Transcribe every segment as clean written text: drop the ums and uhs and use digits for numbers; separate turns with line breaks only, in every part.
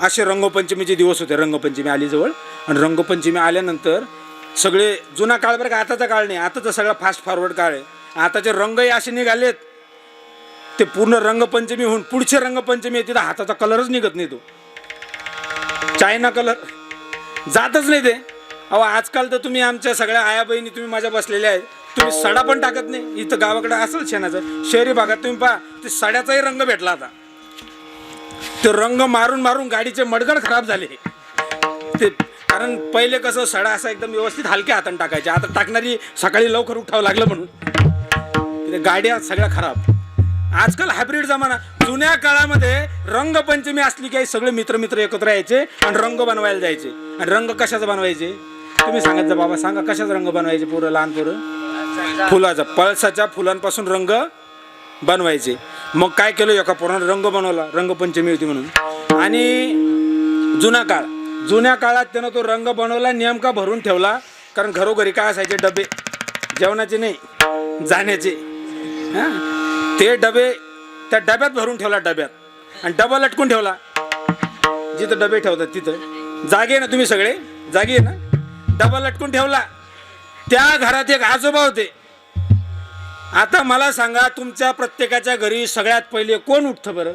असे रंगपंचमीचे दिवस होते. रंगपंचमी आली जवळ आणि रंगपंचमी आल्यानंतर सगळे जुना काळ बरं का, आताचा काळ नाही. आताचा सगळा फास्ट फॉरवर्ड काळ आहे. आताचे रंगही असे निघालेत ते पूर्ण रंगपंचमी होऊन पुढचे रंगपंचमी येते तर हाताचा कलरच निघत नाही. तो चायना कलर जातच नाही ते. अहो आजकाल तर तुम्ही आमच्या सगळ्या आया बहिणी तुम्ही माझ्या बसलेल्या आहेत, तुम्ही सडा पण टाकत नाही. इथं गावाकडे असेल शेणाचं, शहरी भागात तुम्ही पहा ते सड्याचाही रंग भेटला. आता ते रंग मारून मारून गाडीचे मडगड खराब झाले. ते कारण पहिले कसं सडा असा एकदम व्यवस्थित हलक्या हाताने टाकायचे, आता टाकणारी सकाळी लवकर उठावं लागलं म्हणून गाड्या सगळ्या खराब. आजकाल हायब्रिड जमाना. जुन्या काळामध्ये रंगपंचमी असली की सगळे मित्र मित्र एकत्र यायचे आणि रंग बनवायला जायचे. आणि रंग कशाचं बनवायचे तुम्ही सांगायचं बाबा, सांगा कशाचा रंग बनवायचे? पोरं, लहान पोरं फुलाचा, पळसाच्या फुलांपासून रंग बनवायचे. मग काय केलं, एका पोरानं रंग बनवला, रंगपंचमी होती म्हणून. आणि जुन्या काळात त्यानं तो रंग बनवला, नेमका भरून ठेवला. कारण घरोघरी काय असायचे, डबे, जेवणाचे नाही जाण्याचे. हां, ते डबे त्या डब्यात भरून ठेवला, डब्यात. आणि डबा लटकून ठेवला. जिथं डबे ठेवतात तिथं जागे आहे ना, तुम्ही सगळे जागे आहे ना, डबा लटकून ठेवला. त्या घरात एक आजोबा होते. आता मला सांगा, तुमच्या प्रत्येकाच्या घरी सगळ्यात पहिले कोण उठतं बरं?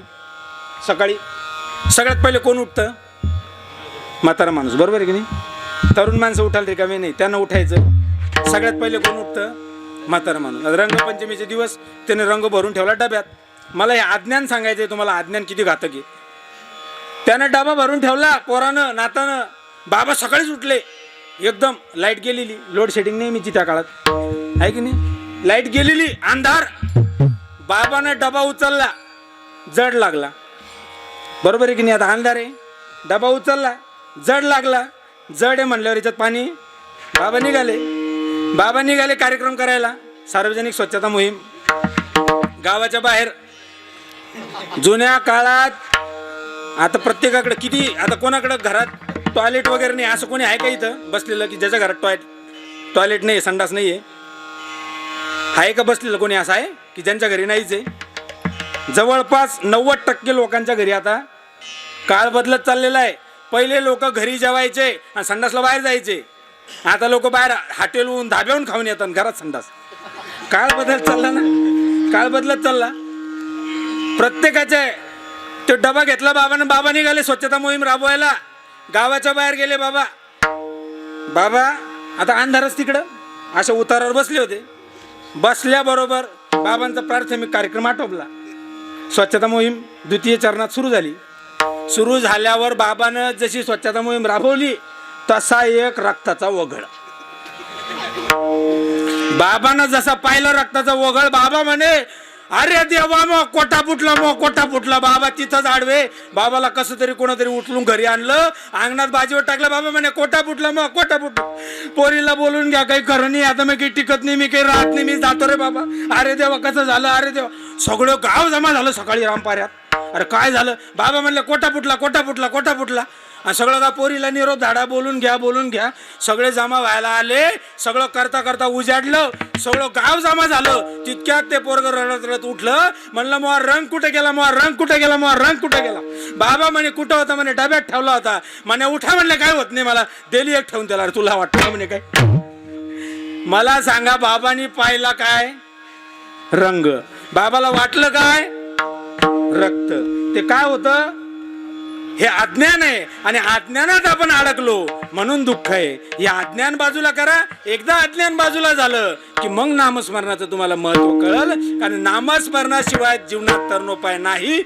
सकाळी सगळ्यात पहिले कोण उठतं? म्हातारा माणूस, बरोबर आहे की नाही? तरुण माणसं उठाल रिकामे नाही, त्यांना उठायचं. सगळ्यात पहिले कोण उठतं? म्हातारा माणूस. रंगपंचमीचे दिवस त्याने रंग भरून ठेवला डब्यात. मला हे अज्ञान सांगायचं आहे तुम्हाला, अज्ञान किती घातक आहे. त्यानं डबा भरून ठेवला पोरानं, नातानं. बाबा सकाळीच उठले, एकदम लाईट गेलेली, लोड शेडिंग नेहमीची त्या काळात आहे की नाही, लाईट गेलेली, अंधार. बाबानं डबा उचलला, जड लागला, बरोबर आहे की नाही? आता अंधार आहे, डबा उचलला, जड लागला. जड आहे म्हणल्यावर याच्यात पाणी. बाबा निघाले कार्यक्रम करायला, सार्वजनिक स्वच्छता मोहीम गावाच्या बाहेर. जुन्या काळात आता प्रत्येकाकडे किती, आता कोणाकडे घरात टॉयलेट वगैरे नाही असं कोणी आहे का इथं बसलेलं की ज्याच्या घरात टॉयलेट नाही, संडास नाही आहे का बसलेलं कोणी? असं आहे की ज्यांच्या घरी नाहीच आहे? जवळपास 90% लोकांच्या घरी आता काळ बदलत चाललेला आहे. पहिले लोक घरी जेवायचे आणि संडासला बाहेर जायचे. आता लोक बाहेर हॉटेलहून धाब्याहून खाऊन येतात, घरात संडास. काळ बदलत चालला ना, काळ बदलत चालला. प्रत्येकाचे तो डबा घेतला बाबानं. बाबा निघाले स्वच्छता मोहीम राबवायला, गावाच्या बाहेर गेले. बाबा आता अंधारच तिकडं अशा उतारावर बसले होते. बसल्याबरोबर बाबांचा प्राथमिक कार्यक्रम आटोपला. स्वच्छता मोहीम द्वितीय चरणात सुरू झाली. सुरू झाल्यावर बाबानं जशी स्वच्छता मोहीम राबवली तसा एक रक्ताचा ओघळ. बाबानं जसा पाहिलं रक्ताचा ओघळ, बाबा म्हणे अरे देवा, मग कोटा फुटला. बाबा तिथंच आडवे. बाबाला कसं तरी कोणातरी उचलून घरी आणलं, अंगणात बाजीवर टाकलं. बाबा म्हणे कोटा फुटला. पोरीला बोलून घ्या, काही खरं नाही, आता मी काही टिकत नाही, मी काही राहत नाही, मी जातो रे बाबा. अरे देवा कसं झालं, अरे देवा. सगळं गाव जमा झालं सकाळी रामपाऱ्यात. अरे काय झालं? बाबा म्हणले कोटा फुटला. आणि सगळं का पोरीला निरोप धाडा, बोलून घ्या. सगळे जमा व्हायला आले. सगळं करता उजाडलं, सगळं गाव जमा झालं. तितक्यात ते पोरग रडत उठलं. म्हणलं मग रंग कुठे गेला? बाबा म्हणे कुठं होता? म्हणे डब्यात ठेवला होता. म्हणे उठा. म्हणले काय होत नाही मला, दिली एक ठेवून त्याला. तुला वाटतं म्हणे काय? मला सांगा, बाबांनी पाहिला काय? रंग. बाबाला वाटलं काय? रक्त. ते काय होतं? हे अज्ञान आहे. आणि अज्ञानात आपण अडकलो म्हणून दुःख आहे. हे अज्ञान बाजूला करा. एकदा अज्ञान बाजूला झालं की मग नामस्मरणाचं तुम्हाला महत्व कळलं. कारण नामस्मरणाशिवाय जीवनात तरणोपाय नाही.